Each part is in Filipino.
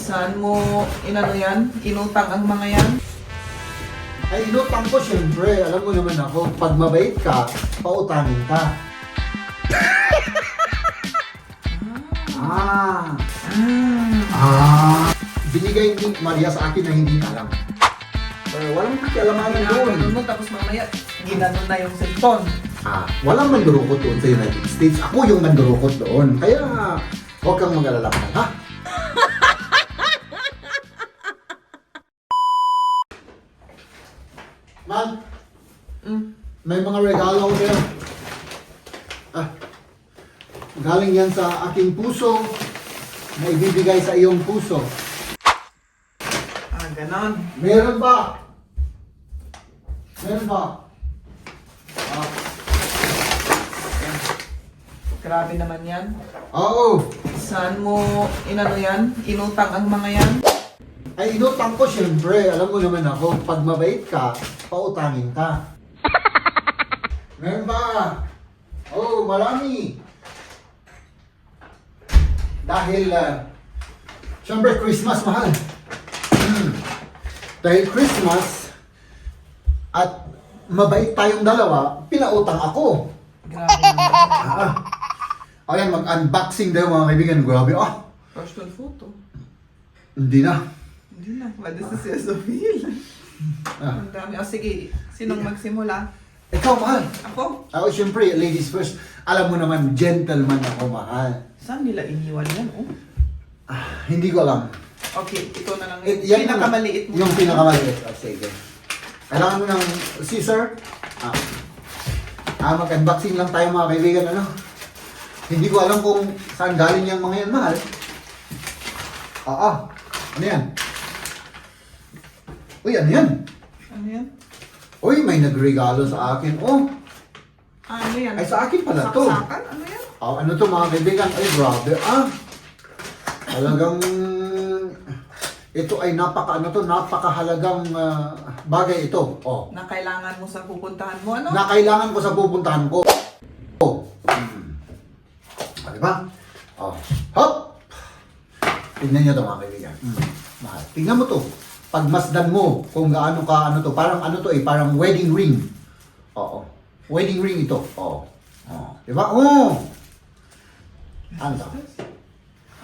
Saan mo inano yan? Inutang ang mga yan? Ay, inutang ko siyempre. Alam mo naman ako, pag mabait ka, pautangin ka. Binigay ni Maria sa akin na hindi niya alam. Walang pakialamanan doon. Ginaganon mo tapos mamaya ginanon na yung cellphone. Walang mandurukot doon sa United States. Ako yung mandurukot doon. Kaya, huwag kang mag-alala, ha? Man, may mga regalo ko sa'yo. Galing yan sa aking puso na ibibigay sa iyong puso. Ganon. Meron ba? Meron ba? Grabe naman yan. Oo. Saan mo inano yan? Inutang ang mga yan? Ay, inutang ko siyempre. Alam mo naman ako, pag mabait ka, pautangin ka. Meron ba? Oo, marami. Dahil, siyempre Christmas, mahal. Dahil Christmas, at mabait tayong dalawa, pinautang ako. Grabe naman. Ayan, mag-unboxing daw mga kaibigan. Grabe, Personal photo. Hindi na. Hindi na. What is this is a feel? Ang dami. Sige. Sinong magsimula? Ikaw, mahal. Ako? Ako, siyempre, ladies first. Alam mo naman, gentleman ako, mahal. Saan nila iniwan yan? Oh? Hindi ko alam. Okay, ito na lang. Yan Pinakamaliit mo. Yung pinakamaliit. Sige. Kailangan mo ng scissor. Mag-unboxing lang tayo mga kaibigan, ano? Hindi ko alam kung saan galing yung mga yan, mahal. Ano yan? Uy, ano yan? Ano yan? Uy, may nagregalo sa akin. Ano yan? Ay, sa akin pala to. Saksakan? Ano yan? Ano to mga kaibigan? Ay, grabe. Talagang ito ay napakahalagang bagay ito. Na kailangan mo sa pupuntahan mo, ano? Na kailangan ko sa pupuntahan ko. Diba? Hop! Tingnan nyo ito mga kaibigan. Mahal. Tingnan mo to. Pagmasdan mo kung gaano ka, parang parang wedding ring. Wedding ring ito. Diba? Ano to?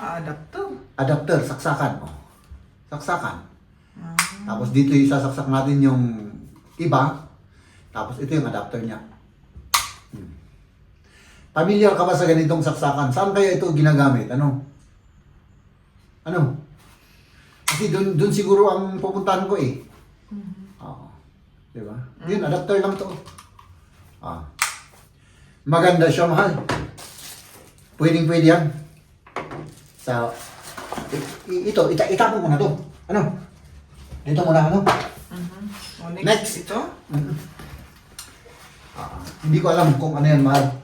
Adapter. Adapter, saksakan. Saksakan. Tapos dito isasaksak natin yung iba. Tapos ito yung adapter niya. Familiar ka ba sa ganitong saksakan? Saan kaya ito ginagamit? Ano? Kasi dun siguro ang pupuntahan ko eh. Diba? Yun, adapter lang to. Maganda siya, mahal. Pwede yan. So, itapon mo na to. Dito muna, Next. Ito? Hindi ko alam kung ano yan, mahal.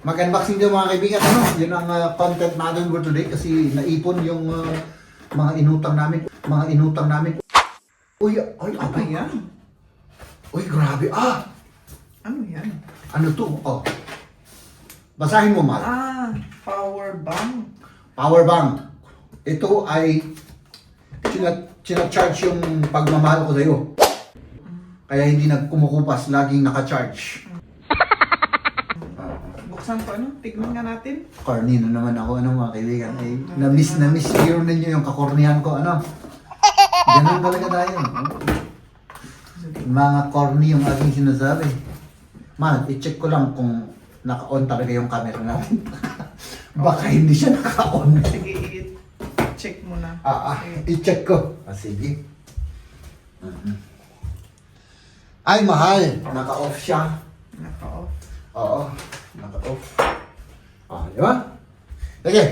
Mag-unboxing din mga kaibigan, Yun ang content natin for today kasi naipon yung mga inutang namin. Uy, Ano yan? Uy, grabe. Ano yan? Ano to? Basahin mo, mahal. Power bank. Power bank. Ito ay charge yung pagmamahal ko sa'yo. Kaya hindi nagkumukupas, laging naka-charge. Buksan ko, tignan nga natin. Corny na naman ako, mga kaibigan. Na-miss yun ninyo yung kakornihan ko, Ganun talaga tayo. Mga corny yung aking sinasabi. Man, i-check ko lang kung naka-on talaga yung camera natin. Baka hindi siya naka-on. Sige, i-check mo na. I-check ko. Sige. Ay, mahal. Naka-off siya. Naka-off. Oo, naka-off. Di ba? Sige.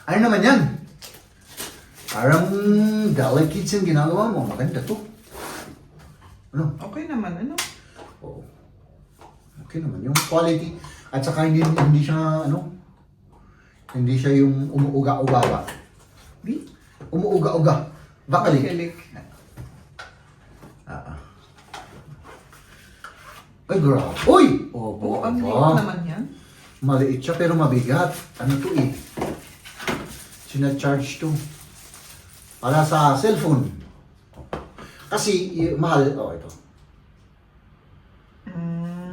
Ano naman yan? Parang Dollar Kids yung ginagawa mo. Maganda to. Okay naman, Oo. Okay naman. Yung quality. At saka hindi siya, hindi siya yung umuuga-uga ba? Umuuga-uga. Bakalik. Ay, grabe. Uy! Ang liit naman yan. Maliit siya pero mabigat. Ano to eh? Sinacharge to. Para sa cellphone. Kasi, mahal. Oh, ito.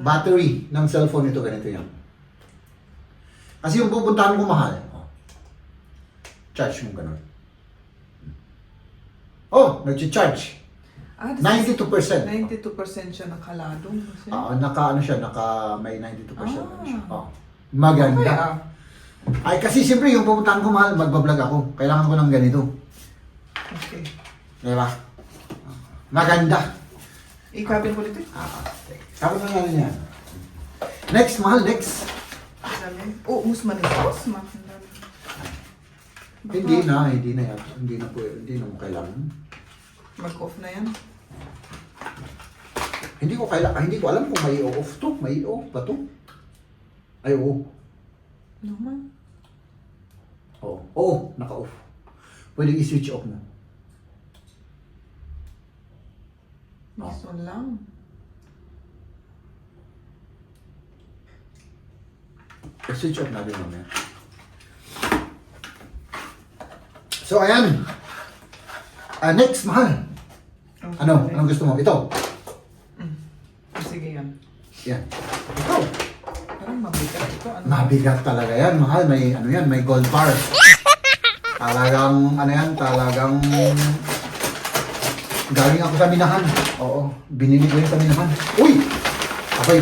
Battery ng cellphone ito, ganito yan. Kasi yung pupuntahan ko mahal. Oh. Charge mo ganun. Oh, nag-charge. 92%. 92% siya nakaladong. Kasi. Naka may 92% na siya. Ah. Oh. Maganda. Okay, ah. Ay, kasi siyempre yung pupuntahan ko mahal, magbablog ako. Kailangan ko ng ganito. Okay. Diba? Maganda. Ikabin ko dito. Okay. Tapos na natin yan. Next, mahal, next. Oh, mas manitos. Hindi na yan. Hindi na mo kailangan. Mag-off na yan. Hindi ko alam kung may off to. May off ba to? Ay, oo. Naman. Oo, naka-off. Pwede i-switch off mo. Gusto lang. I-switch off natin mamaya. So, ayan. Next, mahal. Okay. Anong gusto mo? Ito. Sige yan. Yan. Ito. Parang mabigat ito. Ano? Mabigat talaga yan, mahal. May gold bar. Talagang galing ako sa minahan. Oo, binili ko yun sa minahan. Uy! Abay,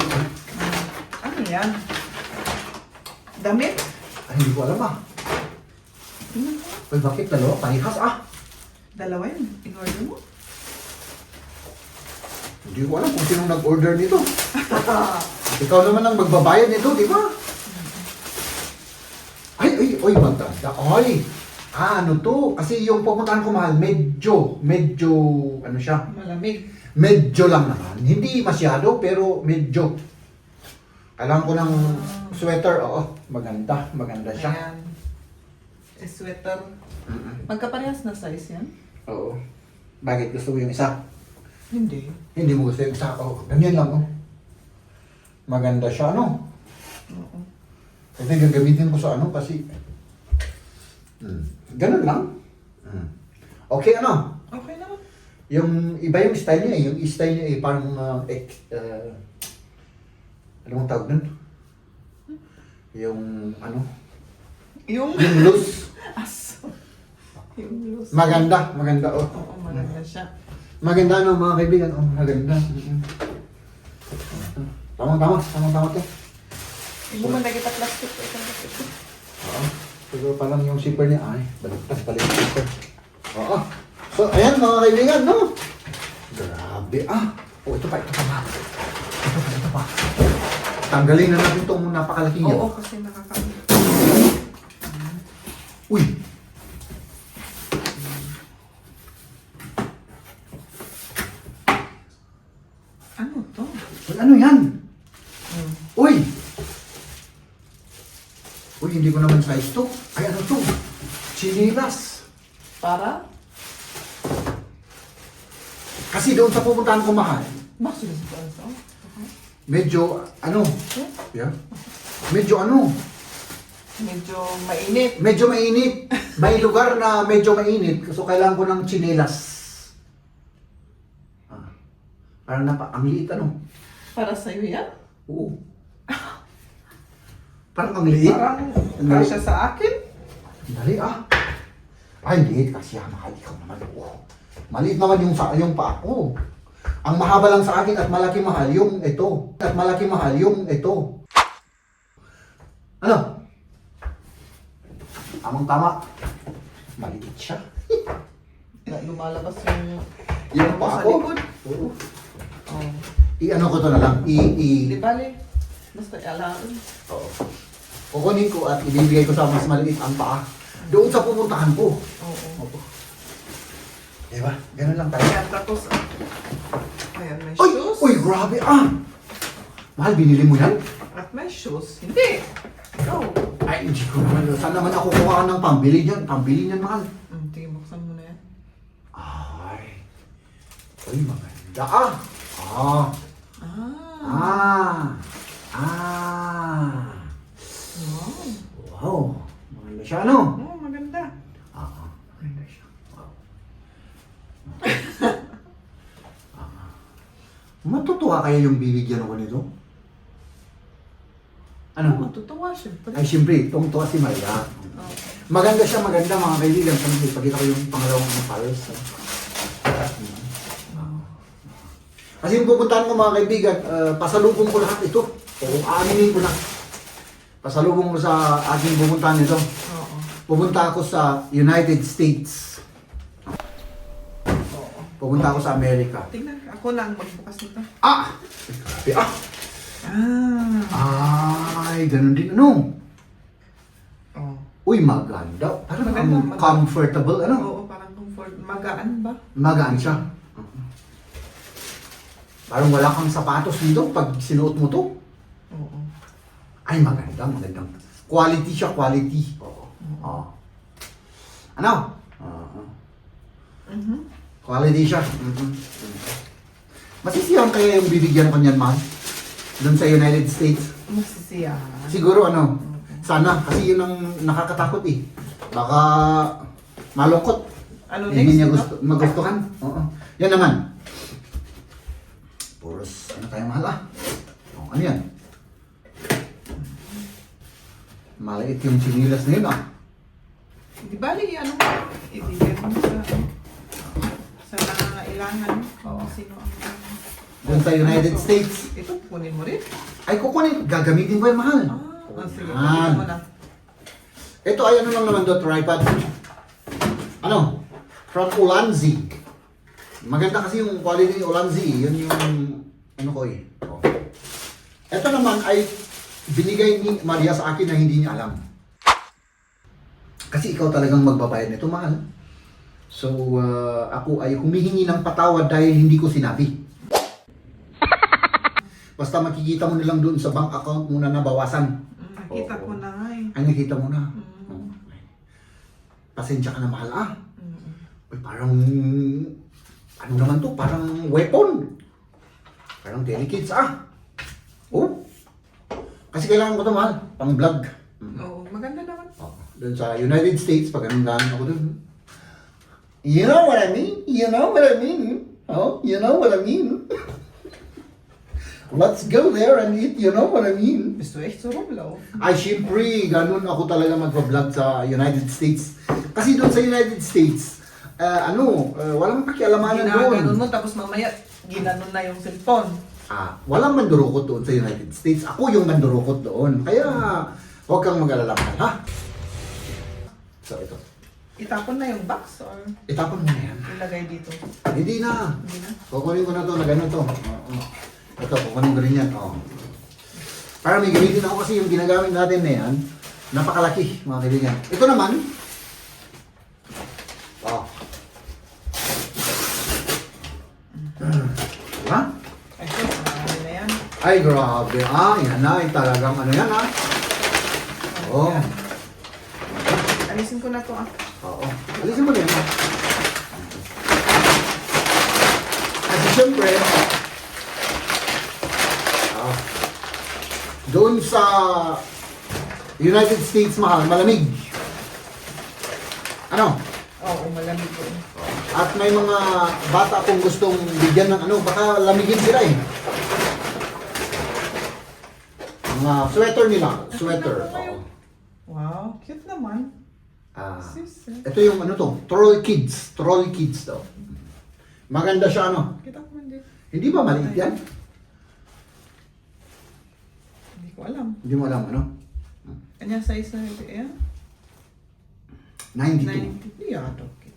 Ano yan? Damit? hindi ko alam Uy, bakit dalawa? Parehas Dalawa yun. In-order mo? Hindi ko alam kung sinong nag-order nito. Ikaw naman ang magbabayad nito, di ba? Ay, maganda. Ay! Ano to? Kasi yung pupuntahan ko mahal, medyo, ano siya? Malamig. Medyo lang naman. Hindi masyado, pero medyo. Kailangan ko ng sweater. Oo, maganda siya. Ayan. Sweater. Magkaparehas na size yan? Oo. Bakit gusto mo yung isa? Hindi. Hindi mo gusto yung isa? Oo, ganyan lang. Maganda siya, ano? Oo. Kasi gagamitin ko sa ano kasi... Ganun lang. Okay, ano? Okay naman. Yung iba yung style niya Yung style niya parang... ano ang tawag nun? Yung ano? Yung loose. aso. Yung loose. Maganda. Oh. Oo, maganda siya. Maganda no mga kaibigan. Oh, maganda. Tama to. Hindi mo nakita plastic. Oo. Pero parang yung zipper niya, baligtas pala yung zipper. Oo. So, ayan mga kaibigan, no? Grabe, ito pa. Ito pa. Tanggalin na natin itong napakalaking yan. Oo, kasi nakakamiss. Uy! Ano to? Ano yan? Uy, hindi ko naman size to. Ay, ano to? Chinilas. Para? Kasi doon sa pupuntahan ko mahal, Bakit sa aso? medyo, ano? Yeah? Medyo Medyo mainit. Medyo mainit. May lugar na medyo mainit. So, kailangan ko ng chinilas. Parang ang liit, ano? Para sa'yo yan? Oo. Parang ang liit. Parang kasya sa akin? Dali, Ay, liit kasi mahal ikaw naman. Maliit naman yung paa ko. Ang mahaba lang sa akin at malaki mahal yung ito. Ano? Tamang-tama. Maliit siya. Lumalabas Yung paa sa ko. likod. Oo. Oh. I-ano ko to na lang. Di bale. Basta alam. Oo. Kukunin ko at ibibigay ko sa mas maliit ang paa. Doon sa pupuntahan ko. Oo. Opo. Diba? Ganun lang tayo. Ayan, tapos, ayan, may Uy! shoes. Uy, grabe Mahal, binili mo yan? At may shoes. Hindi. Go. Ay, hindi ko naman. Saan naman ako kuha ng pambili niyan? Pambili niyan, mahal. Tingin, buksan mo na yan. Ay. Uy, maganda Ah. Wow, maganda siya, ano? Oo, maganda. Maganda siya. Wow. Matutuwa kaya yung bibigyan ako nito? Ano? Oo, tutuwa syempre. Ay, siyempre, tuwa si Maria. Oo. Maganda siya, maganda mga kaibigan. Pagkita ko yung pangalawang Paris. Kasi yung pupuntahan ko mga kaibigan, pasalubong ko lahat ito. O aaminin ko na. Pasalubong ko sa aking pupuntahan nito. Oo. Pupunta ako sa United States. Oo. Pupunta ako sa Amerika. Tingnan, ako lang magbukas nito. Ah! Grabe ah! Ay, ganun din. Ano? Oo. Uy, maganda. Parang Maganda, maganda. comfortable. Ano? Oo, parang comfort. Magaan ba? Magaan siya. Parang wala kang sapatos dito pag sinuot mo to. Oo. Ay, maganda, magandang. Quality siya, quality. Oo. Oo. Ano? Oo. Mhm. Quality siya. Masisiyahan kaya yung bibigyan ko niyan, man? Doon sa United States. Masisiyahan. Siguro ano, sana. Kasi yun ang nakakatakot eh. Baka malungkot. Ano Hindi next? niya Ito? magustuhan. Oo. Yan naman. Puros, ano tayo mahal ah? Oh, ano yan? Maliit yung sinilas na yun ah. Di bali, ano mo? Ibigay mo sa nangangailangan. Oo. Sino ang... Doon sa United States. Ito, kunin mo rin. Ay, kukunin. Gagamitin ko yung mahal. Sige, Yan. kunin mo na. Ito ay ano lang naman doon, tripod. Ano? From Ulanzi. Maganda kasi yung quality ni Ulanzi. Yun yung ano ko eh. Oh. Ito naman ay binigay ni Maria sa akin na hindi niya alam. Kasi ikaw talagang magbabayad nito, mahal. So, ako ay humihingi ng patawad dahil hindi ko sinabi. Basta makikita mo nilang doon sa bank account mo na nabawasan. Nakita ko na nga eh. Ay, nakita mo na. Mm. Pasensya ka na, mahal ah. Mm. Uy, parang, ano naman to? Parang weapon. Parang delicates ah. Oh. Kasi kailangan ko to, mahal. Pang vlog. Oo, maganda naman. Oh. Doon sa United States, pag anong ako doon. You know what I mean? You know what I mean? Oh, you know what I mean? Let's go there and eat, you know what I mean? Bist du echt so rumlauf? Ay, syempre, ganun ako talaga magpa-vlog sa United States. Kasi doon sa United States, walang pakialamanan doon. Ginaganon mo, tapos mamaya, ginanon na yung cellphone. Walang mandurukot doon sa United States. Ako yung mandurukot doon. Kaya, huwag kang mag-alala, ha? So, ito. Itapon na yung box or Itapon mo na yan. ilagay dito? Hindi na. Hindi na? Kukunin ko na to na gano'n to. Oo. Ito, kukunin ko rin yan. Oh. Para may gamitin ako kasi yung ginagamit natin na yan, napakalaki, mga kaibigan. Ito naman, ha? Ito, marami na yan. Ay, grabe. Yan na. Talagang ano yan, ha? Oo. Yan. Alisin ko na to Oo. Alisin mo na yan. Kasi syempre, doon sa United States, mahal, malamig. Ano? Oo, malamig ko. At may mga bata kung gustong bigyan ng ano, baka lamigin sila eh. Mga sweater nila. Sweater. Oo. Wow, cute naman. Sis, Ito yung ano to, Troll Kids. Troll Kids daw. Maganda siya ano. Kita ko hindi. Hindi ba maliit yan? Hindi ko alam. Hindi mo alam ano? Kanya size na ito, ayan. 92. 90. Yeah, okay.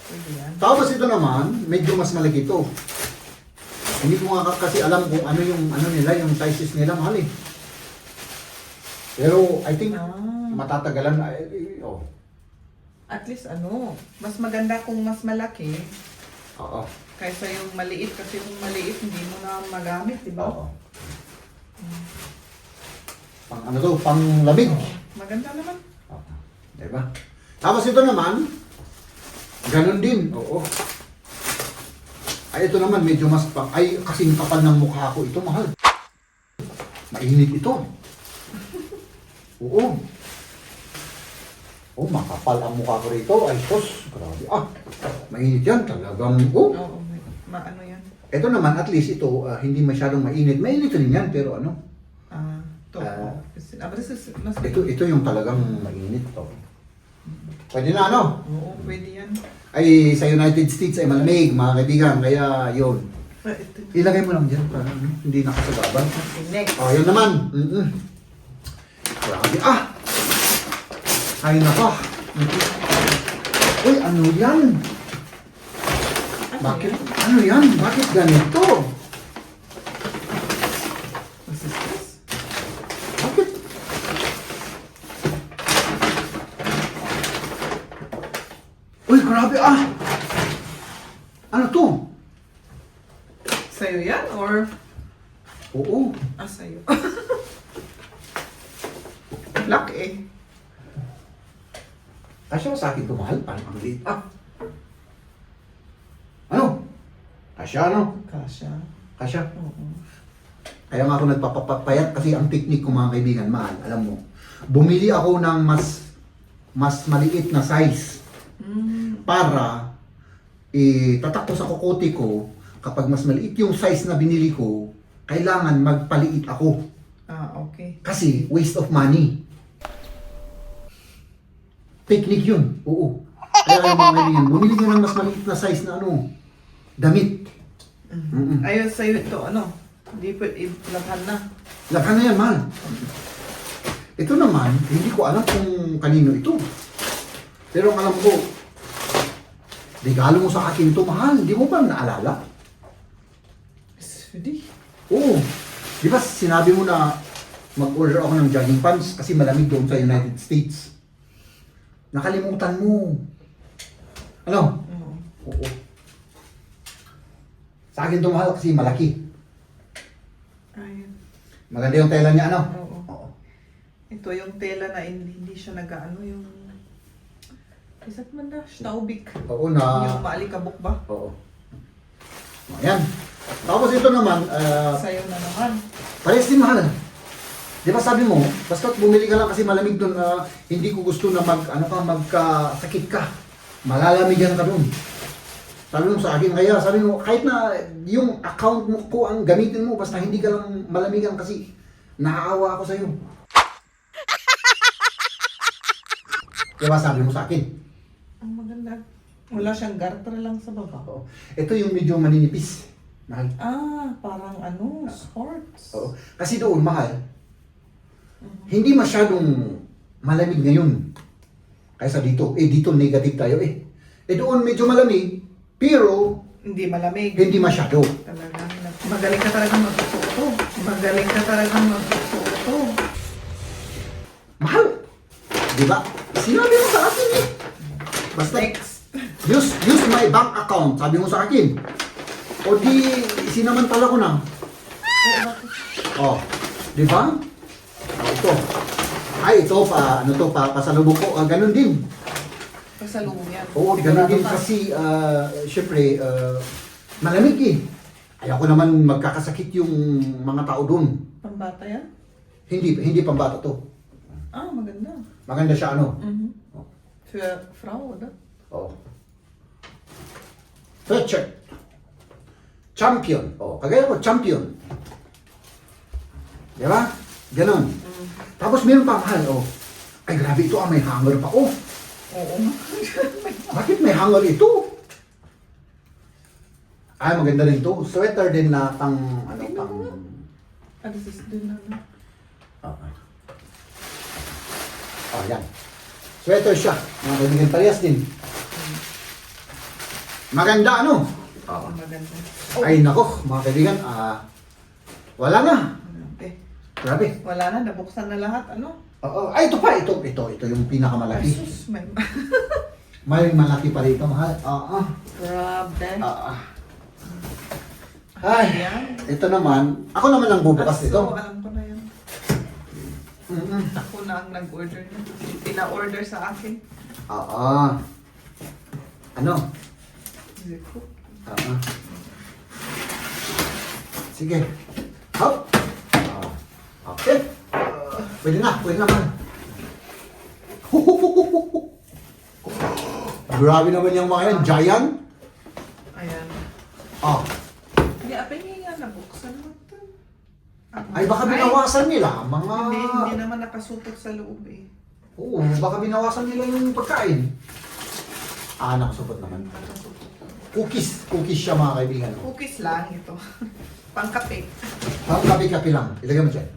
Pwede yan. Tapos ito naman, medyo mas malaki ito. Hindi ko nga kasi alam kung ano yung ano nila, yung sizes nila, mahal eh. Pero I think matatagalan oh. At least ano, mas maganda kung mas malaki Oo. kaysa yung maliit kasi kung maliit hindi mo na magamit, di ba? Oo. Pang ano to, pang lamig. Maganda naman. Oo. Diba? Tapos ito naman, ganun din. Oo. Ay, ito naman medyo mas pang, ay kasing kapal ng mukha ko. Ito mahal. Mainit ito. Oo. Oh, makapal ang mukha ko rito. Ay, sos. Grabe. Mainit yan. Talagang, Oo, ano yan? Ito naman, at least ito, hindi masyadong mainit. Mainit rin yan, pero ano? Ito. But this is mas... Ito yung talagang mainit to. Pwede na, ano? Oo, pwede yan. Ay, sa United States ay malamig, mga kaibigan. Kaya, yun. Ito. Ilagay mo lang dyan para hindi nakasagaban. Okay, next. Yun naman. Grabe. Ay, nako. Uy, ano yan? Bakit? Ano yan? Bakit ganito? What's this? Bakit? Uy, grabe Ano to? Sa'yo yan or... Oo. Sa'yo. Black eh. Kasya ba sa akin ito, mahal? Parang ang liit. Ano? Kasya, ano? Kasha. Kasya. Oo. Kaya nga ako nagpapapayat kasi ang technique ko, mga kaibigan, mahal, alam mo. Bumili ako ng mas maliit na size para tatakbo sa kukote ko. Kapag mas maliit yung size na binili ko, kailangan magpaliit ako. Okay. Kasi waste of money. Technique yun. Oo. Kaya kayo mga kaibigan, bumili ka ng mas maliit na size na damit. Ayun sa'yo ito, ano? Hindi pa, ilaghan na. Laghan na yan, mahal. Ito naman, hindi ko alam kung kanino ito. Pero ang alam ko, regalo mo sa akin ito, mahal. Hindi mo ba naalala? Hindi. Oo. Di ba sinabi mo na mag-order ako ng jogging pants kasi malamig doon sa United States. Nakalimutan mo. Ano? Oo. Sa akin ito, mahal, kasi malaki. Ayun. Maganda yung tela niya, ano? Oo. Ito yung tela na hindi siya nag-ano yung... Isat man na, staubik. Oo na. Yung maalikabok ba? Oo. Ayan. Tapos ito naman, Sa'yo na naman. parehas din, mahal. Di ba sabi mo, basta bumili ka lang kasi malamig doon, hindi ko gusto na magkasakit ka. Malalamigan ka doon. Sabi mo sa akin, kaya sabi mo, kahit na yung account mo ko ang gamitin mo, basta hindi ka lang malamigan kasi naaawa ako sa'yo. Diba sabi mo sa akin? Ang maganda. Wala siyang garter lang sa baba. Oo. Ito yung medyo maninipis. Mahal. Parang ano, sports. Oo. Kasi doon, mahal, hindi masyadong malamig ngayon. Kaysa dito. Dito negative tayo doon medyo malamig, pero Hindi malamig. hindi masyado. Talaga. Magaling ka talagang magsusuto. Magaling ka talagang magsusuto. Mahal. Di ba? Sinabi mo sa akin Basta, Next. use my bank account. Sabi mo sa akin. O di, sinamantala ko na. Di ba? Ito. Ito pasalubong ko. Ganun din. Pasalubong yan. Oo, ganun din kasi, syempre, malamig Ayaw ko naman magkakasakit yung mga tao doon. Pambata yan? Hindi pambata to. Maganda. Maganda siya, ano? Für Frau, oder? Oo. Sweatshirt. Champion. Kagaya ko, champion. Di ba? Ganon. Tapos meron pa, mahal. Ay, grabe ito, may hanger pa. Oo. Bakit may hanger ito? Ay, maganda rin ito. Sweater din na pang, This is din ano. Yan. Sweater siya. Mga kaibigan, parehas din. Maganda, ano? Maganda. Ay, nako, mga kaibigan, wala na. Grabe. Wala na, nabuksan na lahat, ano? Ay, ito pa, ito yung pinakamalaki. Jesus, may... May malaki pa rito, mahal. Grabe. Ay, Yan. ito naman, ako naman ang bubukas So, ito. alam ko na yan. Ako na ang nag-order na. Pina-order sa akin. Ano? Zeko. Sige. Hop. Okay. Pwede na, man. Grabe naman yung mga yan. Giant. Ayan. Ah. Hindi, apay nga nabuksan mo ito. Ay, baka binawasan nila. Mga... Hindi naman nakasutot sa loob eh. Oo, baka binawasan nila yung pagkain. Ah, nakasupot naman. Nakasutot. Cookies. Cookies siya mga kaibigan. Cookies lang ito. Pangkape. Ang kape-kape lang. Ilagay mo dyan.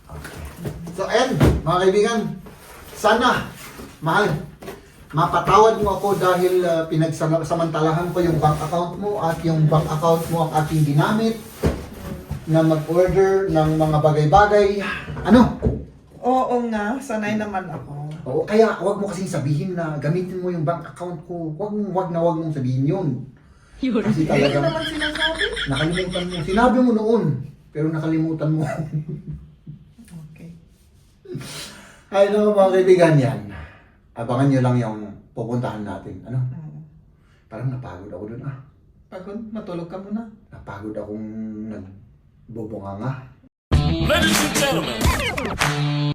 Okay. So, and, mga kaibigan, sana, mahal, mapatawad mo ako dahil pinagsamantalahan ko yung bank account mo at yung bank account mo ang aking ginamit na mag-order ng mga bagay-bagay. Ano? Oo nga, sanay naman ako. Oo, kaya huwag mo kasing sabihin na gamitin mo yung bank account ko. Huwag mong sabihin yun. Kasi Hindi talagang naman sinasabi. nakalimutan mo. Sinabi mo noon, pero nakalimutan mo. Okay. Ay, no, mga kaibigan yan. Abangan nyo lang yung pupuntahan natin. Ano? Oo. Parang napagod ako dun ah. Pagod, matulog ka muna. Napagod akong nagbubunganga. Ladies and gentlemen,